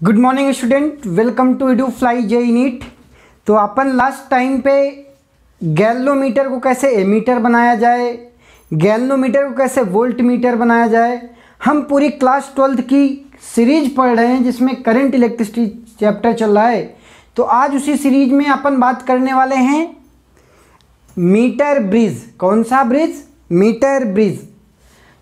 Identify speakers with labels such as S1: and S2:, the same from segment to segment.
S1: Good morning student, welcome to Edu Fly JEE NEET. तो अपन last time पे galvanometer को कैसे एमीटर बनाया जाए, गैल्वोमीटर को कैसे वोल्ट मीटर बनाया जाए, हम पूरी क्लास 12th की सीरीज पढ़ रहे हैं जिसमें करंट इलेक्ट्रिसिटी चैप्टर चल रहा है। तो आज उसी सीरीज में अपन बात करने वाले हैं मीटर ब्रिज। कौन सा ब्रिज? Meter bridge.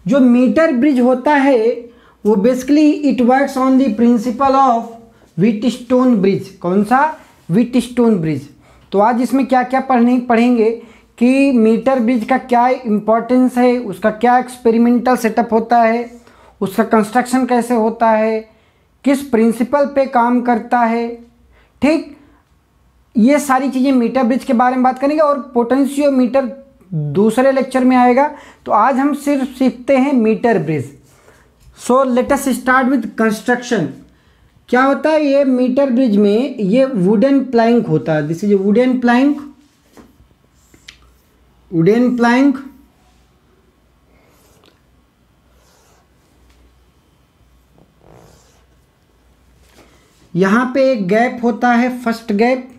S1: जो मीटर ब्रिज होता है वो basically it works on the principle of Wheatstone bridge. कौन सा? Wheatstone bridge. तो आज इसमें क्या क्या पढ़ेंगे कि मीटर ब्रिज का क्या इम्पोर्टेंस है, उसका क्या एक्सपेरिमेंटल सेटअप होता है, उसका कंस्ट्रक्शन कैसे होता है, किस प्रिंसिपल पे काम करता है। ठीक, ये सारी चीज़ें मीटर ब्रिज के बारे में बात करेंगे और पोटेंशियोमीटर दूसरे लेक्चर में आएगा। तो आज हम सिर्फ सीखते हैं meter bridge. So let us start with construction. क्या होता है ये मीटर ब्रिज में? ये वुडन प्लैंक होता है। This is wooden plank. Wooden plank यहाँ पे एक गैप होता है, फर्स्ट गैप।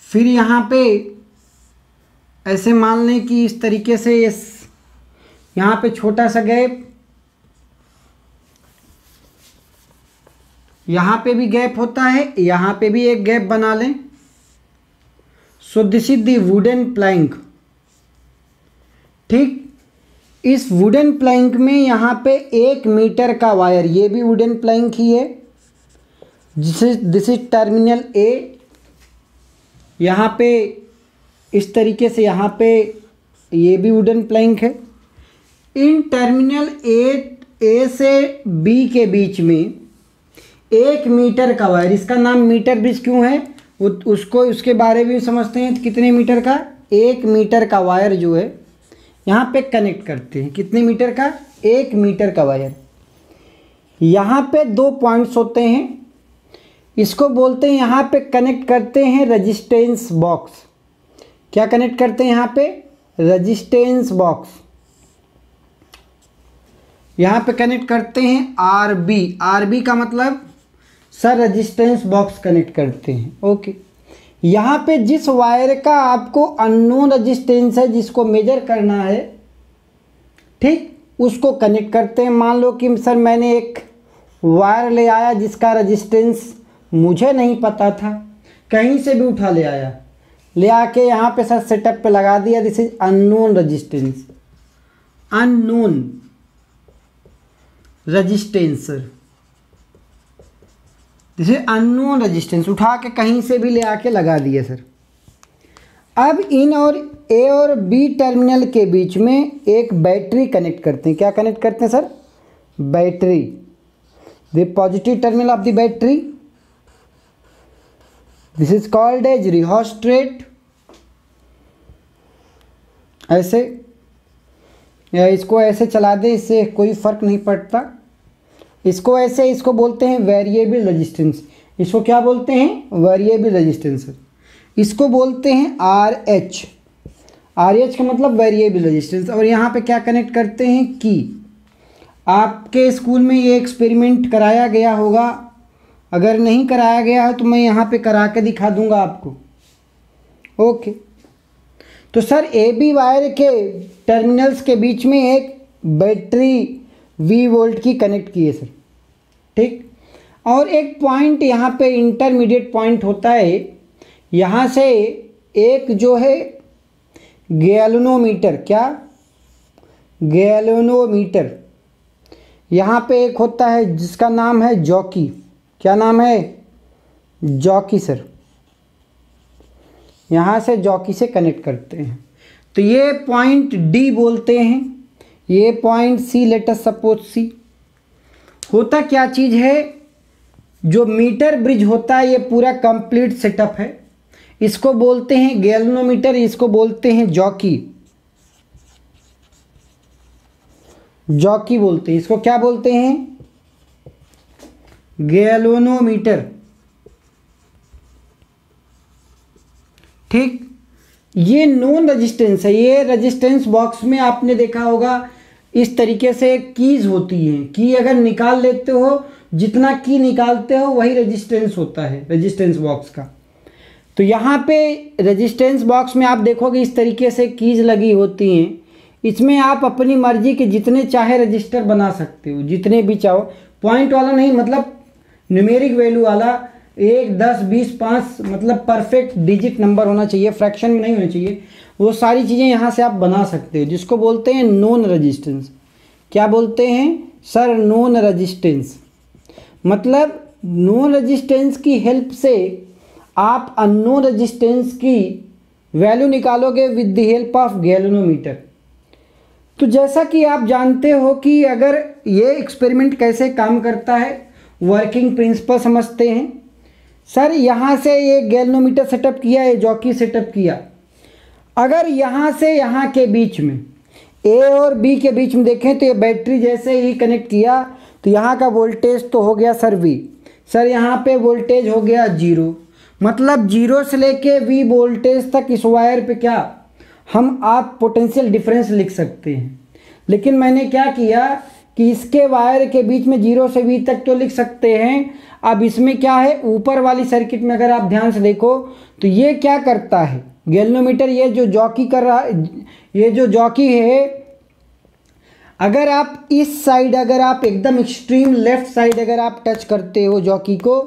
S1: फिर यहाँ पे ऐसे मान लें कि इस तरीके से यहाँ पे छोटा सा गैप, यहाँ पे भी गैप होता है, यहाँ पे भी एक गैप बना लें। सो this is the wooden plank. ठीक, इस वुडन प्लैंक में यहाँ पे 1 मीटर का वायर, ये भी वुडन प्लैंक ही है। दिस इज टर्मिनल ए। यहाँ पे इस तरीके से यहाँ पे ये भी वुडन प्लैंक है। इन टर्मिनल ए से बी के बीच में 1 मीटर का वायर, इसका नाम मीटर ब्रिज क्यों है उसके बारे में समझते हैं। कितने मीटर का? 1 मीटर का वायर जो है यहाँ पे कनेक्ट करते हैं। कितने मीटर का? 1 मीटर का वायर। यहाँ पे 2 पॉइंट्स होते हैं, इसको बोलते हैं, यहाँ पे कनेक्ट करते हैं रेजिस्टेंस बॉक्स। क्या कनेक्ट करते हैं यहाँ पे? Resistance box. यहाँ पे कनेक्ट करते हैं आरबी। आरबी का मतलब सर रेजिस्टेंस बॉक्स कनेक्ट करते हैं। ओके, यहाँ पे जिस वायर का आपको अननोन रेजिस्टेंस है, जिसको मेजर करना है, ठीक, उसको कनेक्ट करते हैं। मान लो कि सर मैंने एक वायर ले आया जिसका रेजिस्टेंस मुझे नहीं पता था, कहीं से भी उठा ले आया, ले आके यहाँ पे सर सेटअप पे लगा दिया। This is unknown resistance. Unknown resistance sir, जैसे अननोन रेजिस्टेंस उठा के कहीं से भी ले आके लगा दिए सर। अब इन और ए और बी टर्मिनल के बीच में एक बैटरी कनेक्ट करते हैं। क्या कनेक्ट करते हैं sir? Battery. The positive terminal of the battery, this is called as rheostat. ऐसे या इसको ऐसे चला दे, इससे कोई फर्क नहीं पड़ता। इसको ऐसे, इसको बोलते हैं वेरिएबल रेजिस्टेंस। इसको क्या बोलते हैं? Variable resistance. इसको बोलते हैं आर एच। आर एच का मतलब वेरिएबल रेजिस्टेंस। और यहाँ पे क्या कनेक्ट करते हैं? की। आपके स्कूल में ये एक्सपेरिमेंट कराया गया होगा, अगर नहीं कराया गया है तो मैं यहाँ पे करा के दिखा दूंगा आपको। ओके, तो सर ए बी वायर के टर्मिनल्स के बीच में एक बैटरी V वोल्ट की कनेक्ट की है सर। ठीक, और एक पॉइंट यहाँ पे इंटरमीडिएट पॉइंट होता है। यहाँ से एक जो है गैल्वेनोमीटर, क्या? गैल्वेनोमीटर। यहाँ पे एक होता है जिसका नाम है जॉकी। क्या नाम है? Jockey sir. यहाँ से जॉकी से कनेक्ट करते हैं। तो ये पॉइंट डी बोलते हैं, ये point C, let us suppose C. होता क्या चीज़ है? जो मीटर ब्रिज होता है ये पूरा कंप्लीट सेटअप है। इसको बोलते हैं गैल्वेनोमीटर, इसको बोलते हैं जॉकी। जॉकी बोलते हैं इसको। क्या बोलते हैं? गैल्वेनोमीटर। ठीक, ये नॉन रेजिस्टेंस है। ये रेजिस्टेंस बॉक्स में आपने देखा होगा इस तरीके से कीज होती हैं। की अगर निकाल लेते हो जितना की निकालते हो वही रेजिस्टेंस होता है रेजिस्टेंस बॉक्स का। तो यहाँ पे रेजिस्टेंस बॉक्स में आप देखोगे इस तरीके से कीज लगी होती हैं। इसमें आप अपनी मर्जी के जितने चाहे रजिस्टर बना सकते हो, जितने भी चाहो, पॉइंट वाला नहीं, मतलब न्यूमेरिक वैल्यू वाला, 1, 10, 20, 5, मतलब परफेक्ट डिजिट नंबर होना चाहिए, फ्रैक्शन में नहीं होना चाहिए। वो सारी चीज़ें यहाँ से आप बना सकते हो, जिसको बोलते हैं नोन रेजिस्टेंस। क्या बोलते हैं सर? Known resistance. मतलब नोन रेजिस्टेंस की हेल्प से आप अननोन रेजिस्टेंस की वैल्यू निकालोगे with the help of galvanometer. तो जैसा कि आप जानते हो कि अगर ये एक्सपेरिमेंट कैसे काम करता है, वर्किंग प्रिंसिपल समझते हैं। सर यहाँ से ये गैल्वेनोमीटर सेटअप किया, ये जॉकी सेटअप किया। अगर यहाँ से यहाँ के बीच में, ए और बी के बीच में देखें तो ये बैटरी जैसे ही कनेक्ट किया तो यहाँ का वोल्टेज तो हो गया सर वी। सर यहाँ पे वोल्टेज हो गया 0, मतलब 0 से लेके वी वोल्टेज तक इस वायर पे क्या हम आप पोटेंशियल डिफरेंस लिख सकते हैं। लेकिन मैंने क्या किया कि इसके वायर के बीच में 0 से V तक तो लिख सकते हैं। अब इसमें क्या है, ऊपर वाली सर्किट में अगर आप ध्यान से देखो तो ये क्या करता है, गैल्वेनोमीटर ये जो जॉकी कर रहा, ये जो जॉकी है, अगर आप इस साइड, अगर आप एकदम एक्सट्रीम लेफ्ट साइड अगर आप टच करते हो जॉकी को,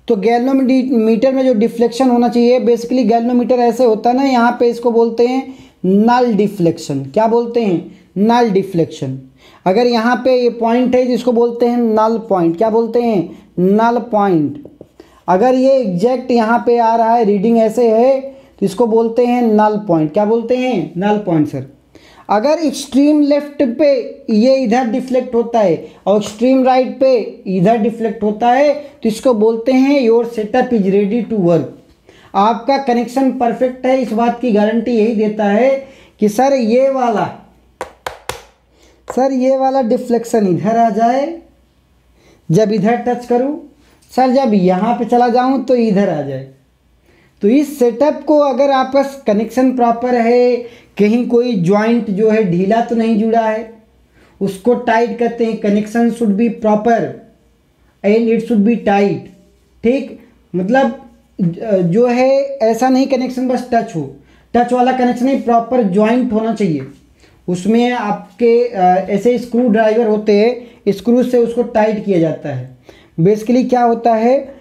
S1: तो गैल्वेनोमीटर में जो डिफ्लेक्शन होना चाहिए, बेसिकली गैल्वेनोमीटर ऐसे होता है ना, यहाँ पे इसको बोलते हैं नल डिफ्लेक्शन। क्या बोलते हैं? Null deflection. अगर यहाँ पे ये पॉइंट है जिसको बोलते हैं नल पॉइंट। क्या बोलते हैं? Null point. अगर ये एग्जैक्ट यहाँ पे आ रहा है, रीडिंग ऐसे है, तो इसको बोलते हैं नल पॉइंट। क्या बोलते हैं? Null point sir. अगर एक्सट्रीम लेफ्ट पे ये इधर डिफ्लेक्ट होता है और एक्सट्रीम राइट पे इधर डिफ्लेक्ट होता है तो इसको बोलते हैं your setup is ready to work. आपका कनेक्शन परफेक्ट है, इस बात की गारंटी यही देता है कि सर ये वाला डिफ्लेक्शन इधर आ जाए, जब इधर टच करूं, सर जब यहाँ पे चला जाऊं तो इधर आ जाए। तो इस सेटअप को अगर आपका कनेक्शन प्रॉपर है, कहीं कोई जॉइंट जो है ढीला तो नहीं जुड़ा है, उसको टाइट कहते हैं। Connection should be proper and it should be tight. ठीक, मतलब जो है ऐसा नहीं कनेक्शन बस टच हो, टच वाला कनेक्शन नहीं, प्रॉपर जॉइंट होना चाहिए। उसमें आपके ऐसे स्क्रू ड्राइवर होते हैं, स्क्रू से उसको टाइट किया जाता है। बेसिकली क्या होता है,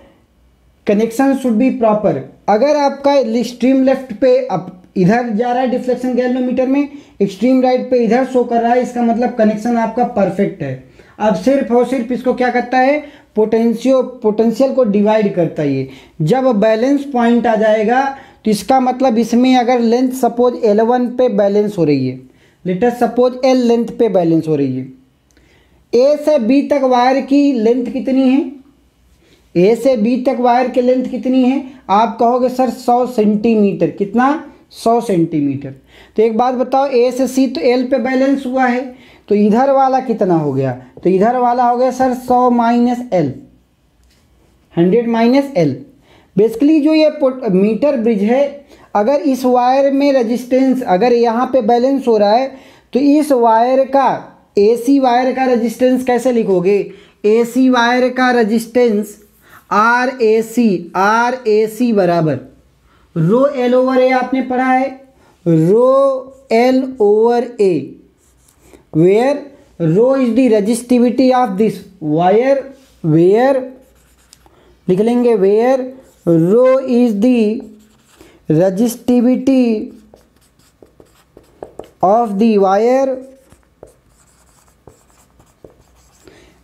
S1: कनेक्शन शुड बी प्रॉपर। अगर आपका एक्सट्रीम लेफ्ट पे अब इधर जा रहा है डिफ्लेक्शन गैल्वेनोमीटर में, एक्सट्रीम राइट पे इधर शो कर रहा है, इसका मतलब कनेक्शन आपका परफेक्ट है। अब सिर्फ और सिर्फ इसको क्या करता है, पोटेंशियल को डिवाइड करता है ये। जब बैलेंस पॉइंट आ जाएगा तो इसका मतलब इसमें अगर लेंथ सपोज L1 पे बैलेंस हो रही है, लेटर सपोज L लेंथ पे बैलेंस हो रही है, A से B तक वायर की लेंथ कितनी है, A से B तक वायर की लेंथ कितनी है, आप कहोगे सर 100 सेंटीमीटर। कितना? 100 सेंटीमीटर। तो एक बात बताओ, A से C तो L पे बैलेंस हुआ है, तो इधर वाला कितना हो गया, तो इधर वाला हो गया sir 100 minus L, 100 minus L। Basically जो ये मीटर ब्रिज है, अगर इस वायर में रेजिस्टेंस, अगर यहाँ पे बैलेंस हो रहा है तो इस वायर का, AC वायर का रेजिस्टेंस कैसे लिखोगे, AC वायर का रेजिस्टेंस RAC बराबर रो L ओवर A, आपने पढ़ा है rho L over A, where rho is the resistivity of this wire, where लिख लेंगे, where rho is the resistivity of the wire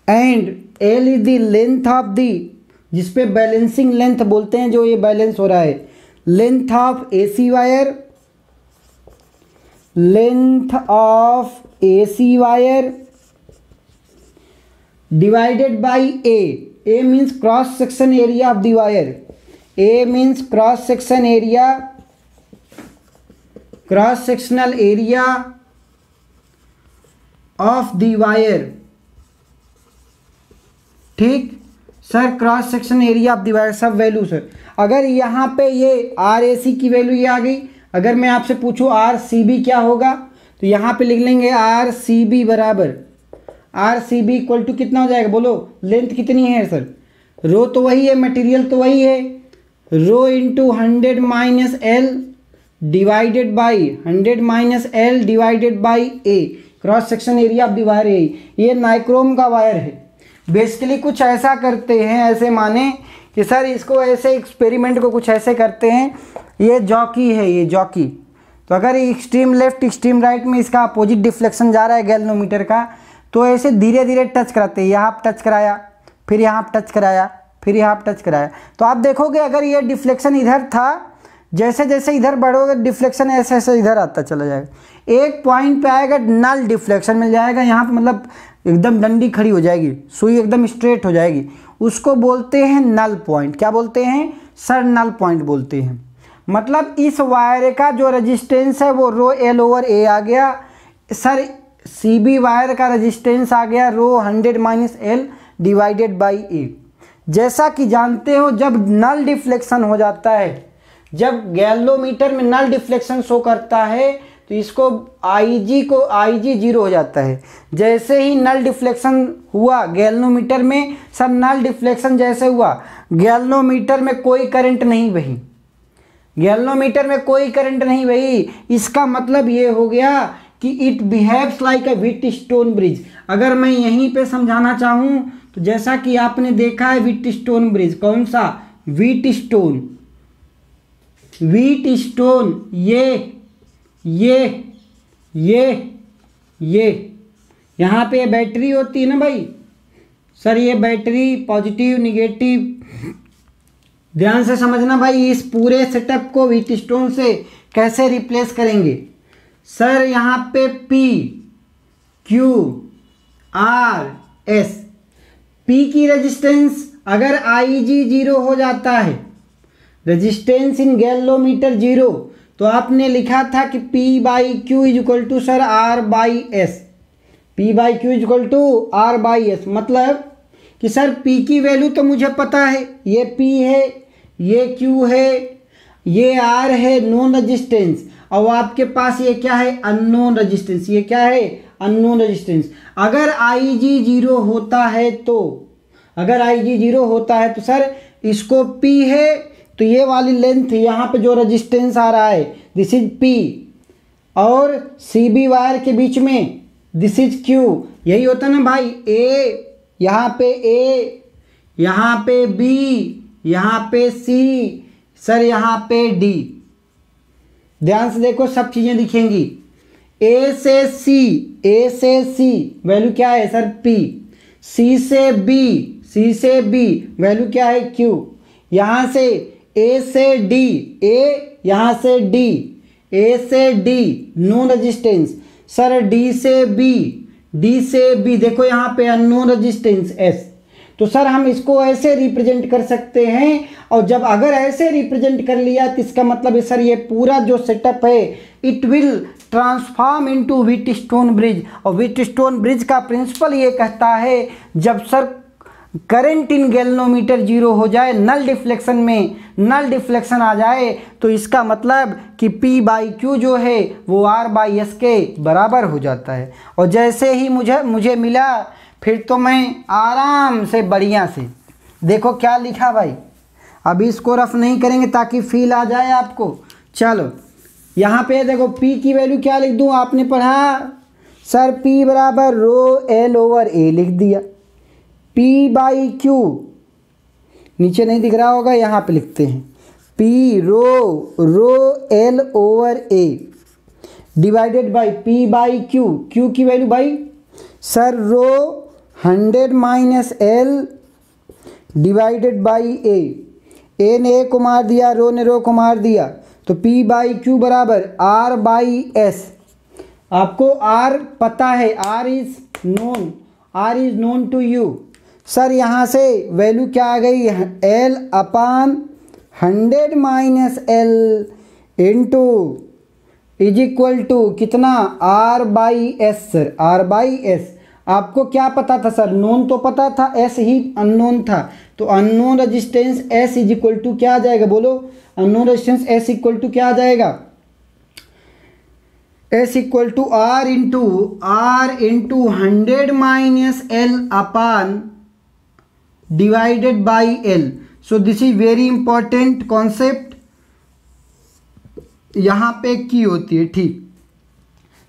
S1: and L is the length of the, जिसपे balancing length बोलते हैं, जो ये बैलेंस हो रहा है, length of AC wire, length of AC wire divided by A means cross section area of the wire, A means cross section area, cross sectional area of the wire. ठीक sir, cross section area of the wire, सब value sir. अगर यहाँ पे ये RAC की value ये आ गई, अगर मैं आपसे पूछूं RCB क्या होगा, तो यहाँ पे लिख लेंगे RCB बराबर R C B equal to कितना हो जाएगा बोलो, लेंथ कितनी है सर, रो तो वही है, मटेरियल तो वही है, rho into 100 minus L divided by 100 minus L divided by A, cross section area of the wire है। ये नाइक्रोम का वायर है। बेसिकली कुछ ऐसा करते हैं, ऐसे माने कि सर इसको ऐसे एक्सपेरिमेंट को कुछ ऐसे करते हैं, ये जॉकी है, ये जॉकी, तो अगर एक्सट्रीम लेफ्ट एक्सट्रीम राइट में इसका अपोजिट डिफ्लेक्शन जा रहा है गैल्वेनोमीटर का, तो ऐसे धीरे धीरे टच कराते हैं, यहाँ टच कराया, फिर यहाँ टच कराया, फिर यहाँ टच कराया, तो आप देखोगे अगर ये डिफ्लेक्शन इधर था, जैसे जैसे इधर बढ़ोगे डिफ्लेक्शन ऐसे ऐसे इधर आता चला जाएगा, एक पॉइंट पे आएगा नल डिफ्लेक्शन मिल जाएगा, यहाँ पे मतलब एकदम डंडी खड़ी हो जाएगी, सुई एकदम स्ट्रेट हो जाएगी, उसको बोलते हैं नल पॉइंट। क्या बोलते हैं सर, नल पॉइंट बोलते हैं। मतलब इस वायर का जो रेजिस्टेंस है वो रो एल ओवर ए आ गया, सर सी बी वायर का रेजिस्टेंस आ गया रो 100 माइनस एल डिवाइडेड बाई ए। जैसा कि जानते हो जब नल डिफ्लेक्शन हो जाता है, जब गैल्वेनोमीटर में नल डिफ्लेक्शन शो करता है तो इसको IG 0 हो जाता है। जैसे ही नल डिफ्लेक्शन हुआ गैल्वेनोमीटर में, सर नल डिफ्लेक्शन जैसे हुआ गैल्वेनोमीटर में कोई करंट नहीं बही, गैल्वेनोमीटर में कोई करंट नहीं बही, इसका मतलब ये हो गया कि it behaves like a Wheatstone bridge. अगर मैं यहीं पे समझाना चाहूँ तो जैसा कि आपने देखा है व्हीटस्टोन ब्रिज, कौन सा, व्हीटस्टोन, व्हीटस्टोन, ये यहाँ पे बैटरी होती है ना भाई, सर ये बैटरी पॉजिटिव निगेटिव, ध्यान से समझना भाई, इस पूरे सेटअप को व्हीटस्टोन से कैसे रिप्लेस करेंगे। सर यहाँ पे P Q R S, P की रेजिस्टेंस अगर IG 0 हो जाता है, रेजिस्टेंस इन गैल्वेनोमीटर 0, तो आपने लिखा था कि P by Q is equal to sir R by S, P by Q is equal to R by S. मतलब कि सर P की वैल्यू तो मुझे पता है, ये P है, ये Q है, ये R है नोन रेजिस्टेंस, और आपके पास ये क्या है अननोन रेजिस्टेंस, ये क्या है अननोन रेजिस्टेंस। अगर IG 0 होता है तो, अगर IG 0 होता है तो सर इसको P है तो ये वाली लेंथ यहाँ पे जो रेजिस्टेंस आ रहा है दिस इज P, और CB वायर के बीच में दिस इज Q, यही होता ना भाई, A यहाँ पे A, यहाँ पे B, यहाँ पे C, सर यहाँ पे D। ध्यान से देखो सब चीज़ें दिखेंगी, A से C वैल्यू क्या है सर P, C से B वैल्यू क्या है Q, यहाँ से A से D, A यहाँ से D known resistance, sir D से B देखो यहाँ पे अननोन रेजिस्टेंस S। तो सर हम इसको ऐसे रिप्रेजेंट कर सकते हैं, और जब अगर ऐसे रिप्रेजेंट कर लिया तो इसका मतलब है सर ये पूरा जो सेटअप है it will transform into Wheatstone bridge. और व्हीटस्टोन ब्रिज का प्रिंसिपल ये कहता है जब सर करंट इन गैल्वेनोमीटर 0 हो जाए, नल डिफ्लेक्शन में नल डिफ्लेक्शन आ जाए, तो इसका मतलब कि P बाई क्यू जो है वो R बाई एस के बराबर हो जाता है। और जैसे ही मुझे मिला फिर तो मैं आराम से बढ़िया से, देखो क्या लिखा भाई, अभी इसको रफ नहीं करेंगे ताकि फील आ जाए आपको। चलो यहाँ पे देखो P की वैल्यू क्या लिख दूँ, आपने पढ़ा सर P बराबर रो L ओवर A लिख दिया, P बाई क्यू नीचे नहीं दिख रहा होगा, यहाँ पे लिखते हैं P rho L over A divided by P by Q की वैल्यू भाई sir rho 100 minus L divided by A ने A को मार दिया, रो ने रो को मार दिया, तो P बाई क्यू बराबर R बाई एस। आपको R पता है, R is known to you. Sir यहाँ से वैल्यू क्या आ गई, L upon 100 minus L into is equal to कितना R by S. Sir R by S आपको क्या पता था सर, नोन तो पता था, S ही अननोन था, तो unknown resistance S is equal to क्या आ जाएगा बोलो, unknown resistance S equal to क्या आ जाएगा, S equal to R into 100 minus L upon divided by L. So this is very important concept, यहाँ पे की होती है। ठीक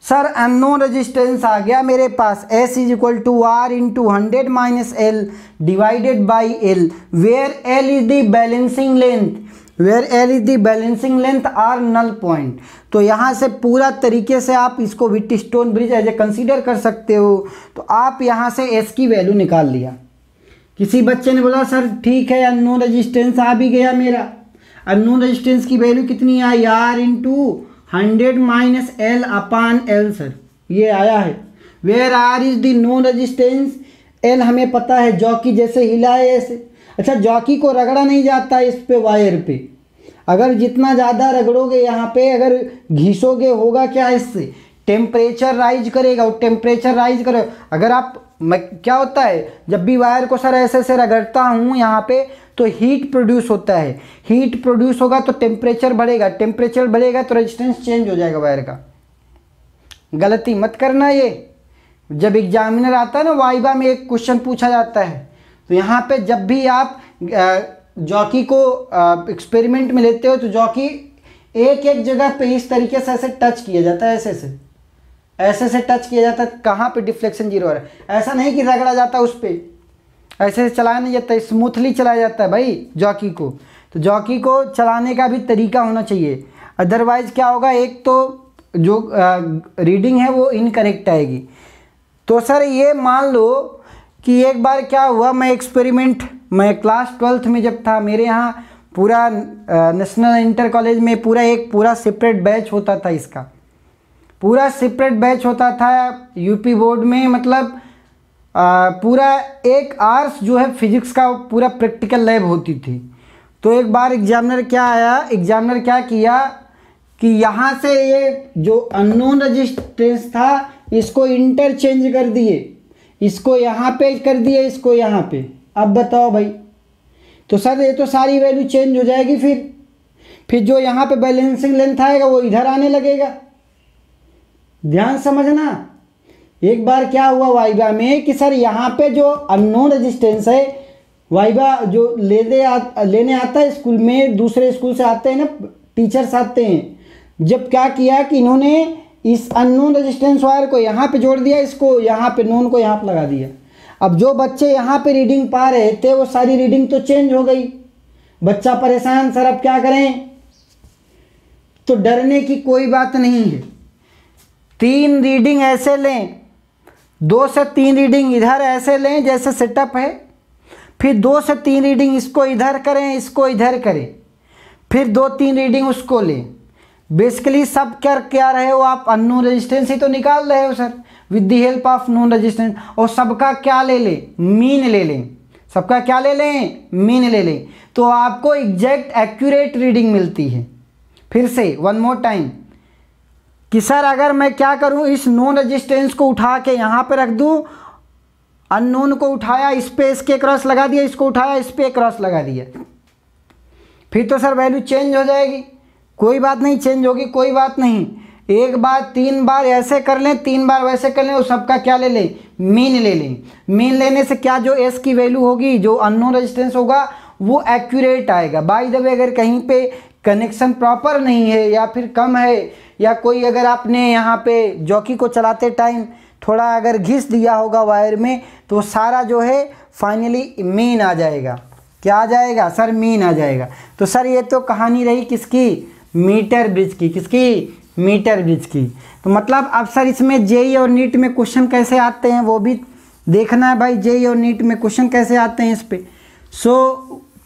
S1: सर, अननोन रेजिस्टेंस आ गया मेरे पास, S is equal to R into 100 minus L divided by L, where L is the balancing length, where L is the balancing length or null point. तो यहाँ से पूरा तरीके से आप इसको Wheatstone bridge as a consider कर सकते हो। तो आप यहाँ से एस की वैल्यू निकाल लिया। किसी बच्चे ने बोला सर ठीक है अननोन रेजिस्टेंस आ भी गया मेरा, अननोन रेजिस्टेंस की वैल्यू कितनी आई, R into 100 minus L upon L. Sir ये आया है, where R is the known resistance, L हमें पता है, जॉकी जैसे हिला है ऐसे। अच्छा, जॉकी को रगड़ा नहीं जाता इस पे वायर पे, अगर जितना ज़्यादा रगड़ोगे यहाँ पे, अगर घिसोगे होगा क्या, इससे टेम्परेचर राइज करेगा, और टेम्परेचर राइज करेगा। अगर आप क्या होता है, जब भी वायर को सर ऐसे ऐसे रगड़ता हूँ यहाँ पे तो हीट प्रोड्यूस होता है, हीट प्रोड्यूस होगा तो टेम्परेचर बढ़ेगा, टेम्परेचर बढ़ेगा तो रेजिस्टेंस चेंज हो जाएगा वायर का। गलती मत करना ये, जब एग्जामिनर आता है ना वाइवा में एक क्वेश्चन पूछा जाता है, तो यहाँ पे जब भी आप जॉकी को एक्सपेरिमेंट में लेते हो तो जॉकी एक एक जगह पे इस तरीके से ऐसे टच किया जाता है, ऐसे से टच किया जाता है, कहाँ पे डिफ्लेक्शन जीरो है। ऐसा नहीं कि रगड़ा जाता उस पर, ऐसे चलाया नहीं जाता, स्मूथली चलाया जाता है भाई जॉकी को। तो जॉकी को चलाने का भी तरीका होना चाहिए, अदरवाइज क्या होगा, एक तो जो रीडिंग है वो इनकरेक्ट आएगी। तो सर ये मान लो कि एक बार क्या हुआ, मैं क्लास 12th में जब था, मेरे यहाँ पूरा नेशनल इंटर कॉलेज में पूरा सेपरेट बैच होता था, इसका पूरा सेपरेट बैच होता था यूपी बोर्ड में। मतलब पूरा 1 आवर्स जो है फिजिक्स का पूरा प्रैक्टिकल लैब होती थी। तो एक बार एग्जामिनर क्या किया कि यहाँ से ये जो अननोन रेजिस्टेंस था इसको इंटरचेंज कर दिए, इसको यहाँ पे कर दिए, इसको यहाँ पे। अब बताओ भाई, तो सर ये तो सारी वैल्यू चेंज हो जाएगी, फिर जो यहाँ पे बैलेंसिंग लेंथ आएगा वो इधर आने लगेगा। ध्यान समझना, एक बार क्या हुआ वाइवा में कि सर यहाँ पे जो अननोन रेजिस्टेंस है, वाइवा जो लेने आता है स्कूल में, दूसरे स्कूल से आते हैं ना टीचर्स आते हैं, जब क्या किया कि इन्होंने इस अननोन रेजिस्टेंस वायर को यहाँ पे जोड़ दिया, इसको यहाँ पे नोन को यहाँ पे लगा दिया। अब जो बच्चे यहाँ पे रीडिंग पा रहे थे वो सारी रीडिंग तो चेंज हो गई, बच्चा परेशान, सर अब क्या करें। तो डरने की कोई बात नहीं है, 3 रीडिंग ऐसे लें, 2 से 3 रीडिंग इधर ऐसे लें जैसे सेटअप है, फिर 2 से 3 रीडिंग इसको इधर करें, इसको इधर करें, फिर 2-3 रीडिंग उसको लें। बेसिकली सब क्या रहे हो आप, अननोन रेजिस्टेंस ही तो निकाल रहे हो sir with the help of known resistance. और सबका क्या ले लें, मीन ले लें, सबका क्या ले लें, मीन ले लें, तो आपको एग्जैक्ट एक्यूरेट रीडिंग मिलती है। फिर से वन मोर टाइम कि सर अगर मैं क्या करूं, इस नोन रेजिस्टेंस को उठा के यहाँ पे रख दूं, अननोन को उठाया इस पे इसके क्रॉस लगा दिया, इसको उठाया इस पे क्रॉस लगा दिया, फिर तो सर वैल्यू चेंज हो जाएगी। कोई बात नहीं, चेंज होगी कोई बात नहीं, एक बार 3 बार ऐसे कर लें, 3 बार वैसे कर लें, और सबका क्या ले लें, मीन ले लें। मीन लेने से क्या, जो एस की वैल्यू होगी, जो अननोन रेजिस्टेंस होगा वो एक्यूरेट आएगा। बाय द वे अगर कहीं पे कनेक्शन प्रॉपर नहीं है या फिर कम है, या कोई अगर आपने यहाँ पे जॉकी को चलाते टाइम थोड़ा अगर घिस दिया होगा वायर में, तो सारा जो है फाइनली मीन आ जाएगा। क्या आ जाएगा सर, मीन आ जाएगा। तो सर ये तो कहानी रही किसकी, मीटर ब्रिज की। किसकी, मीटर ब्रिज की। तो मतलब अब सर इसमें जेईई और नीट में क्वेश्चन कैसे आते हैं वो भी देखना है भाई, जेईई और नीट में क्वेश्चन कैसे आते हैं इस पे।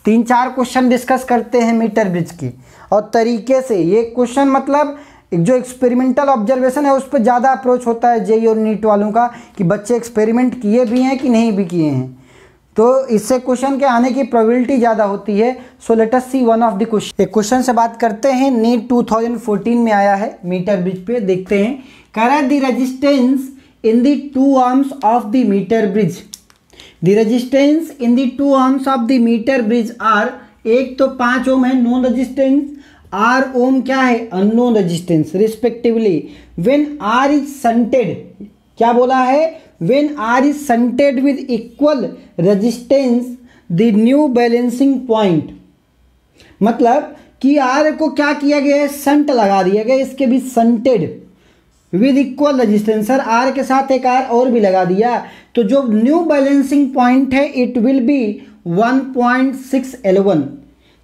S1: 3-4 क्वेश्चन डिस्कस करते हैं मीटर ब्रिज की, और तरीके से ये क्वेश्चन मतलब जो एक्सपेरिमेंटल ऑब्जर्वेशन है उस पर ज़्यादा अप्रोच होता है जेईई और नीट वालों का, कि बच्चे एक्सपेरिमेंट किए भी हैं कि नहीं भी किए हैं, तो इससे क्वेश्चन के आने की प्रोबेबिलिटी ज़्यादा होती है। So let us see one of the question. एक क्वेश्चन से बात करते हैं, नीट 2014 में आया है मीटर ब्रिज पे, देखते हैं। Correct the resistance in the 2 arms of the meter bridge. The resistance in the 2 arms of the meter bridge R, एक तो 5 ओम है नॉन रेजिस्टेंस, आर ओम क्या है, unknown resistance respectively. When R is shunted, क्या बोला है, when R is shunted with equal resistance the new balancing point, मतलब कि आर को क्या किया गया है, शंट लगा दिया गया, इसके बीच shunted with equal resistance, sir R के साथ एक आर और भी लगा दिया, तो जो न्यू बैलेंसिंग पॉइंट है इट विल बी 1.6L1।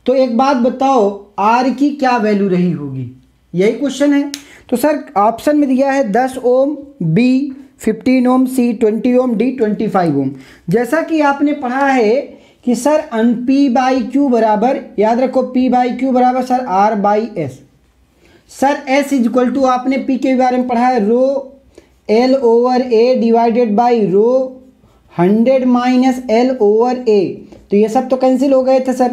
S1: तो एक बात बताओ आर की क्या वैल्यू रही होगी, यही क्वेश्चन है। तो सर ऑप्शन में दिया है 10 ओम, बी 15 ओम, सी 20 ओम, डी 25 ओम। जैसा कि आपने पढ़ा है कि सर पी बाई क्यू बराबर, याद रखो पी बाई क्यू बराबर sir R by S. Sir S is equal to, आपने पी के बारे में पढ़ा है, rho L over A divided by rho 100 minus L over A. तो ये सब तो कैंसिल हो गए थे सर,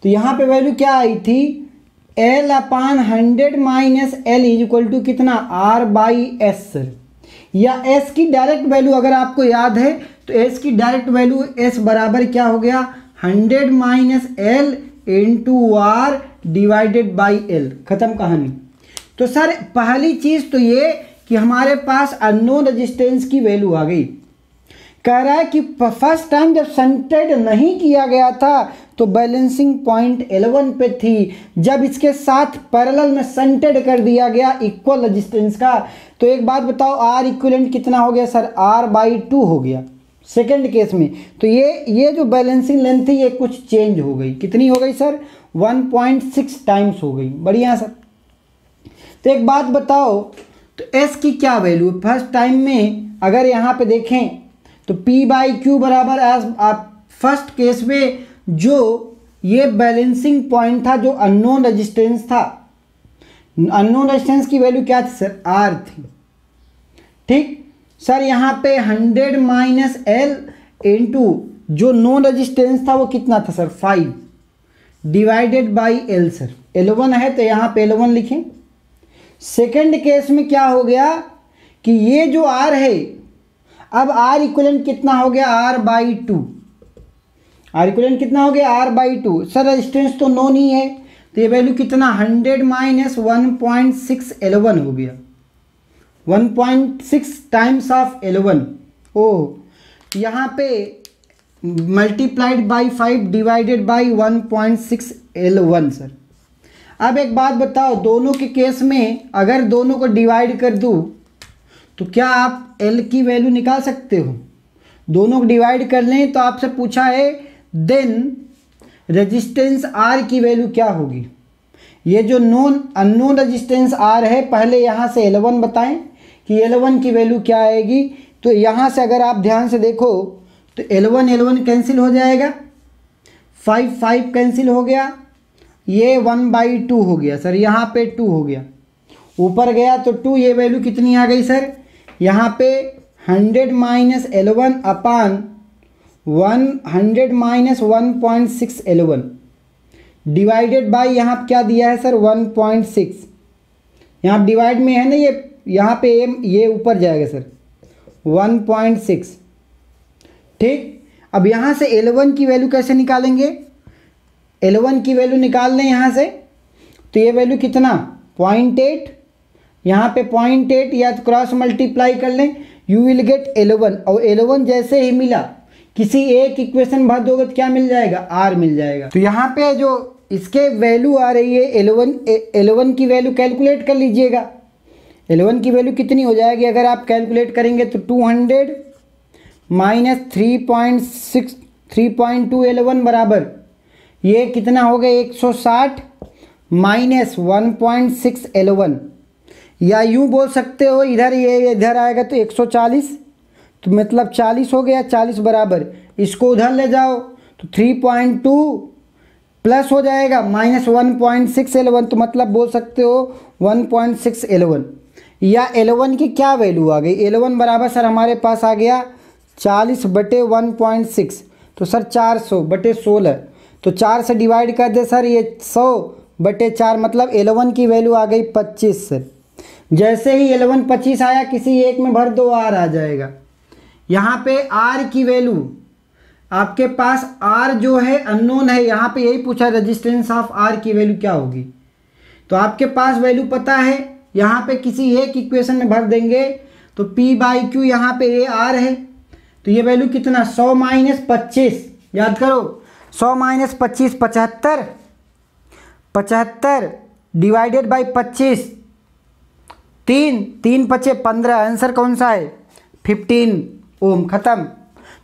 S1: तो यहाँ पे वैल्यू क्या आई थी, L upon 100 minus L is equal to कितना, आर बाई एस सर। या एस की डायरेक्ट वैल्यू अगर आपको याद है तो एस की डायरेक्ट वैल्यू एस बराबर क्या हो गया, 100 minus L into R divided by L, खत्म कहानी। तो सर पहली चीज़ तो ये कि हमारे पास अननोन रेजिस्टेंस की वैल्यू आ गई। कह रहा है कि फर्स्ट टाइम जब शंटेड नहीं किया गया था तो बैलेंसिंग पॉइंट L1 पे थी, जब इसके साथ पैरेलल में शंटेड कर दिया गया इक्वल रेजिस्टेंस का, तो एक बात बताओ आर इक्विवेलेंट कितना हो गया सर, आर बाई 2 हो गया सेकंड केस में। तो ये जो बैलेंसिंग लेंथ थी ये कुछ चेंज हो गई, कितनी हो गई सर, 1.6 टाइम्स हो गई, बढ़िया सर। तो एक बात बताओ, तो एस की क्या वैल्यू, फर्स्ट टाइम में अगर यहाँ पे देखें तो P बाई क्यू बराबर आप फर्स्ट केस में जो ये बैलेंसिंग पॉइंट था, जो अननोन रेजिस्टेंस था, अननोन रेजिस्टेंस की वैल्यू क्या थी सर, आर थी, ठीक सर। यहाँ पे 100 माइनस एल इंटू जो नॉन रेजिस्टेंस था वो कितना था sir, 5 divided by L sir, L1 है तो यहाँ पे L1 लिखें। सेकेंड केस में क्या हो गया कि ये जो आर है, अब आर इक्विवेलेंट कितना हो गया, आर बाई 2, आर इक्विवेलेंट कितना हो गया, आर बाई 2 सर। रेजिस्टेंस तो नॉन ही है तो ये वैल्यू कितना, 100 माइनस 1.6 L1 हो गया, 1.6 टाइम्स ऑफ L1। ओह, यहाँ पे multiplied by 5 divided by 1.6 L1 sir. अब एक बात बताओ, दोनों के केस में अगर दोनों को डिवाइड कर दूँ तो क्या आप L की वैल्यू निकाल सकते हो, दोनों को डिवाइड कर लें तो आपसे पूछा है देन रेजिस्टेंस R की वैल्यू क्या होगी। ये जो अननोन रेजिस्टेंस R है, पहले यहाँ से L1 बताएं कि L1 की वैल्यू क्या आएगी। तो यहाँ से अगर आप ध्यान से देखो तो L1 कैंसिल हो जाएगा, 5 कैंसिल हो गया, ये 1/2 हो गया सर, यहाँ पे 2 हो गया, ऊपर गया तो 2, ये वैल्यू कितनी आ गई सर, यहाँ पे 100 minus L1 upon 100 minus 1.6 L1 divided by यहाँ क्या दिया है सर, 1.6, यहाँ डिवाइड में है ना ये, यहाँ पे ये ऊपर जाएगा सर 1.6, ठीक। अब यहाँ से L1 की वैल्यू कैसे निकालेंगे, L1 की वैल्यू निकाल लें यहाँ से, तो ये वैल्यू कितना 0.8, यहाँ पे 0.8 या क्रॉस मल्टीप्लाई कर लें, यू विल गेट L1। और L1 जैसे ही मिला किसी एक इक्वेशन भर दोगे तो क्या मिल जाएगा, R मिल जाएगा। तो यहाँ पे जो इसके वैल्यू आ रही है L1 की वैल्यू कैलकुलेट कर लीजिएगा, L1 की वैल्यू कितनी हो जाएगी अगर आप कैलकुलेट करेंगे तो 200 माइनस 3.2 L1 बराबर ये कितना हो गया 160 माइनस 1.6 L1, या यूँ बोल सकते हो इधर ये इधर आएगा तो 140, तो मतलब 40 हो गया, 40 बराबर इसको उधर ले जाओ तो 3.2 प्लस हो जाएगा माइनस 1.6 L1, तो मतलब बोल सकते हो 1.6 L1। या L1 की क्या वैल्यू आ गई, L1 बराबर सर हमारे पास आ गया 40/1.6, तो सर 400/16, तो 4 से डिवाइड कर दे सर, ये 100/4 मतलब L1 की वैल्यू आ गई 25 सर। जैसे ही L1 25 आया किसी एक में भर दो, R आ जाएगा। यहाँ पे R की वैल्यू आपके पास आर जो है अननोन है, यहाँ पे यही पूछा रेजिस्टेंस ऑफ आर की वैल्यू क्या होगी। तो आपके पास वैल्यू पता है, यहाँ पे किसी एक इक्वेशन में भर देंगे तो P बाई क्यू, यहाँ पे ए आर है, तो ये वैल्यू कितना 100 माइनस 25, याद करो 100 माइनस 25 75, 75 डिवाइडेड बाई 25, 3 3 पचे 15, आंसर कौन सा है 15 ओम। खत्म।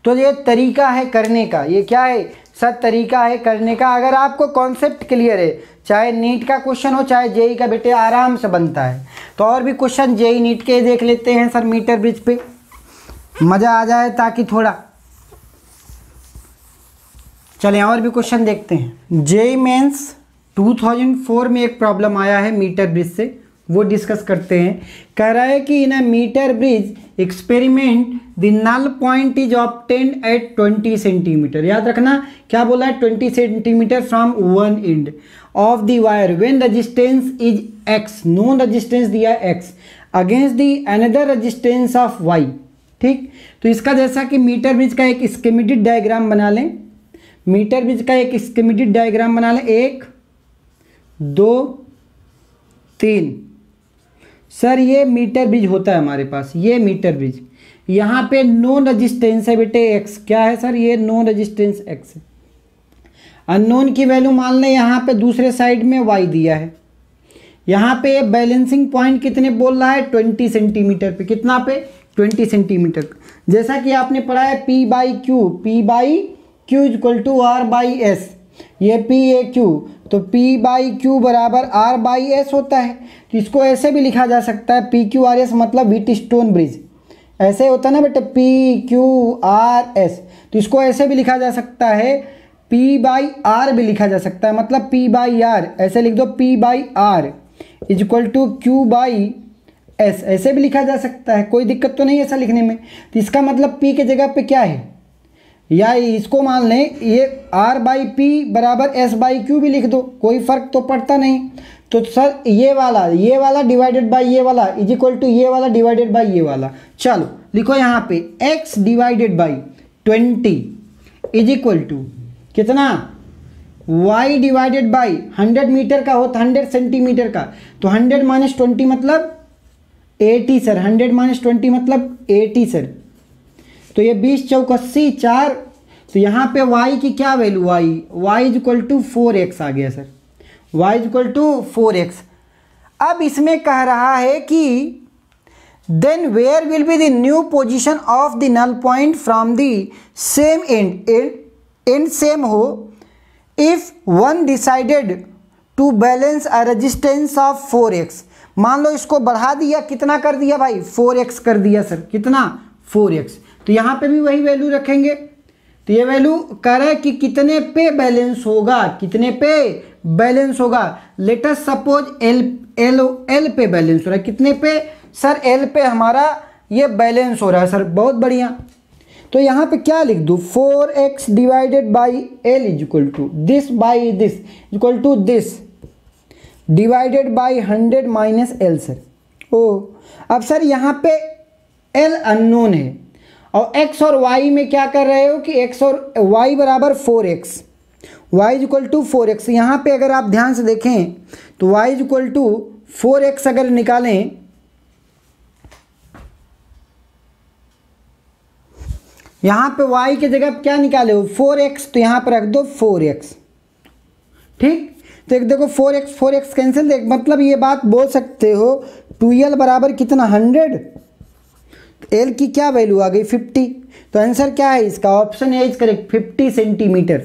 S1: तो ये तरीका है करने का, ये क्या है सर तरीका है करने का। अगर आपको कॉन्सेप्ट क्लियर है, चाहे नीट का क्वेश्चन हो चाहे जेई का, बेटे आराम से बनता है। तो और भी क्वेश्चन जेई नीट के देख लेते हैं सर, मीटर ब्रिज पे मज़ा आ जाए ताकि थोड़ा चलें। और भी क्वेश्चन देखते हैं। जेई मेंस 2004 में एक प्रॉब्लम आया है मीटर ब्रिज से, वो डिस्कस करते हैं। कह रहा है कि in a meter bridge experiment the null point is obtained at 20 centimetre. याद रखना क्या बोला है, 20 centimetre from one end of the wire when resistance is X, known resistance दिया X, against the another resistance of Y. ठीक, तो इसका जैसा कि मीटर ब्रिज का एक स्कीमेटिक डायग्राम बना लें, मीटर ब्रिज का एक स्कीमेटिक डायग्राम बना लें, 1 2 3। सर ये मीटर ब्रिज होता है हमारे पास, ये मीटर ब्रिज, यहाँ पे नोन रेजिस्टेंस है बेटे एक्स। क्या है सर, ये नोन रेजिस्टेंस एक्स है। अननोन की वैल्यू मान लें यहाँ पे दूसरे साइड में वाई दिया है। यहाँ पे बैलेंसिंग पॉइंट कितने बोल रहा है 20 सेंटीमीटर पे, कितना पे 20 सेंटीमीटर। जैसा कि आपने पढ़ा है P by Q, P by Q equal to R by S, ये P ए क्यू, तो P बाई क्यू बराबर R बाई एस होता है। तो इसको ऐसे भी लिखा जा सकता है P क्यू आर एस, मतलब व्हीटस्टोन ब्रिज ऐसे होता है ना बेटे, P क्यू आर एस। तो इसको ऐसे भी लिखा जा सकता है, P बाई आर भी लिखा जा सकता है, मतलब P बाई आर, ऐसे लिख दो P by R is equal to Q by S, ऐसे भी लिखा जा सकता है, कोई दिक्कत तो नहीं है ऐसा लिखने में। तो इसका मतलब P के जगह पे क्या है, या इसको मान लें ये R बाई पी बराबर S बाई क्यू भी लिख दो, कोई फ़र्क तो पड़ता नहीं। तो सर ये वाला डिवाइडेड बाई ये वाला इज इक्वल टू ये वाला डिवाइडेड बाई ये वाला। चलो लिखो यहाँ पे x divided by 20 is equal to कितना, y डिवाइडेड बाई 100 मीटर का हो तो 100 सेंटीमीटर का, तो 100 माइनस 20 मतलब 80 सर, 100 माइनस 20 मतलब 80 सर। तो ये 20 चौक 80 4, तो यहाँ पे y की क्या value, y is equal to 4x आ गया सर, y is equal to 4x। अब इसमें कह रहा है कि then where will be the new position of the null point from the same end same हो if one decided to balance a resistance of 4x। मान लो इसको बढ़ा दिया, कितना कर दिया भाई 4x कर दिया सर, कितना 4x। तो यहाँ पे भी वही वैल्यू रखेंगे। तो ये वैल्यू कह रहा है कि कितने पे बैलेंस होगा, कितने पे बैलेंस होगा। लेट अस सपोज एल पे बैलेंस हो रहा है, कितने पे सर एल पे हमारा ये बैलेंस हो रहा है सर, बहुत बढ़िया। तो यहाँ पे क्या लिख दूँ, 4x divided by L is equal to this by this equal to this divided by 100 minus L sir. ओ अब सर यहाँ पे एल अननोन है और x और y में क्या कर रहे हो कि x और y बराबर 4x, y is equal to 4x। यहाँ पे अगर आप ध्यान से देखें तो y is equal to 4x अगर निकालें, यहाँ पे y की जगह क्या निकाले हो 4x, तो यहाँ पर रख दो 4x। ठीक, तो एक देखो 4x कैंसिल, देख मतलब ये बात बोल सकते हो 2l बराबर कितना 100, एल की क्या वैल्यू आ गई 50। तो आंसर क्या है इसका, option A is correct 50 centimetre.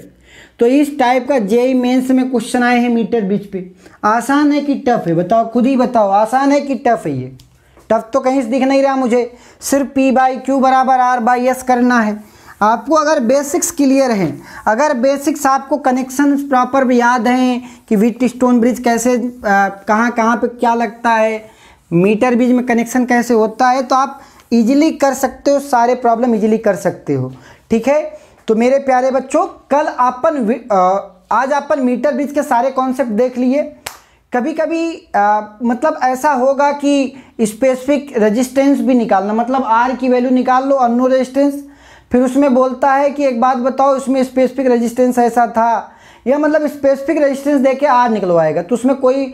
S1: तो इस टाइप का जेईई मेंस में क्वेश्चन आए हैं मीटर ब्रिज पे। आसान है कि टफ है, बताओ खुद ही बताओ, आसान है कि टफ है। ये टफ तो कहीं से दिख नहीं रहा मुझे, सिर्फ P बाई क्यू बराबर R बाई एस करना है आपको। अगर बेसिक्स क्लियर हैं, अगर बेसिक्स आपको कनेक्शन प्रॉपर याद हैं कि व्हीटस्टोन ब्रिज कैसे कहाँ कहाँ पे क्या लगता है, मीटर ब्रिज में कनेक्शन कैसे होता है, तो आप इजीली कर सकते हो, सारे प्रॉब्लम इजीली कर सकते हो। ठीक है, तो मेरे प्यारे बच्चों कल आज अपन मीटर ब्रिज के सारे कॉन्सेप्ट देख लिए। कभी कभी मतलब ऐसा होगा कि स्पेसिफिक रेजिस्टेंस भी निकालना, मतलब R की वैल्यू निकाल लो, अननोन रेजिस्टेंस, फिर उसमें बोलता है कि एक बात बताओ, उसमें स्पेसिफिक रेजिस्टेंस ऐसा था, या मतलब स्पेसिफिक रेजिस्टेंस दे के आर निकलवाएगा, तो उसमें कोई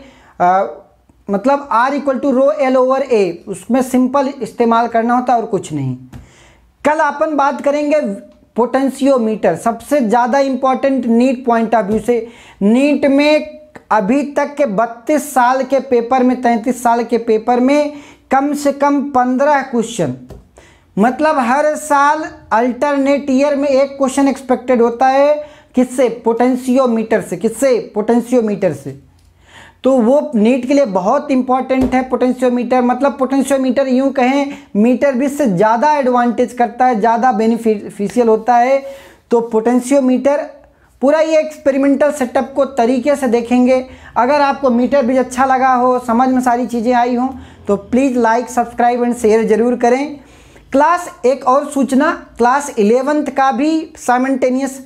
S1: मतलब R equal to rho L over A, उसमें सिंपल इस्तेमाल करना होता है और कुछ नहीं। कल अपन बात करेंगे पोटेंशियोमीटर, सबसे ज़्यादा important NEET point of view से। नीट में अभी तक के 32 साल के पेपर में, 33 साल के पेपर में कम से कम 15 क्वेश्चन, मतलब हर साल अल्टरनेट ईयर में एक क्वेश्चन एक्सपेक्टेड होता है। किससे? पोटेंशियोमीटर से। किससे? पोटेंशियोमीटर से। तो वो नीट के लिए बहुत इंपॉर्टेंट है पोटेंशियोमीटर। मतलब पोटेंशियोमीटर यूं कहें मीटर बीट से ज़्यादा एडवांटेज करता है, ज़्यादा बेनिफिशियल होता है। तो पोटेंशियोमीटर पूरा ये एक्सपेरिमेंटल सेटअप को तरीके से देखेंगे। अगर आपको मीटर बीज अच्छा लगा हो, समझ में सारी चीज़ें आई हों, तो please like, subscribe and share ज़रूर करें। क्लास एक और सूचना, क्लास 11th का भी साइमल्टेनियस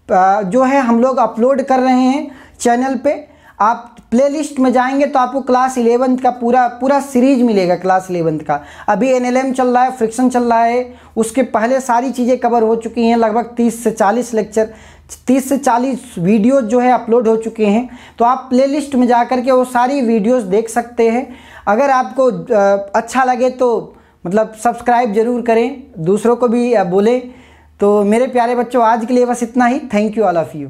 S1: जो है हम लोग अपलोड कर रहे हैं चैनल पे। आप प्लेलिस्ट में जाएंगे तो आपको क्लास 11th का पूरा सीरीज मिलेगा। क्लास 11th का अभी एनएलएम चल रहा है, फ्रिक्शन चल रहा है, उसके पहले सारी चीज़ें कवर हो चुकी हैं। लगभग 30 से 40 लेक्चर, 30 से 40 वीडियोज़ जो है अपलोड हो चुके हैं। तो आप प्लेलिस्ट में जा कर के वो सारी वीडियोज़ देख सकते हैं। अगर आपको अच्छा लगे तो मतलब सब्सक्राइब ज़रूर करें, दूसरों को भी बोलें। तो मेरे प्यारे बच्चों, आज के लिए बस इतना ही। Thank you all of you.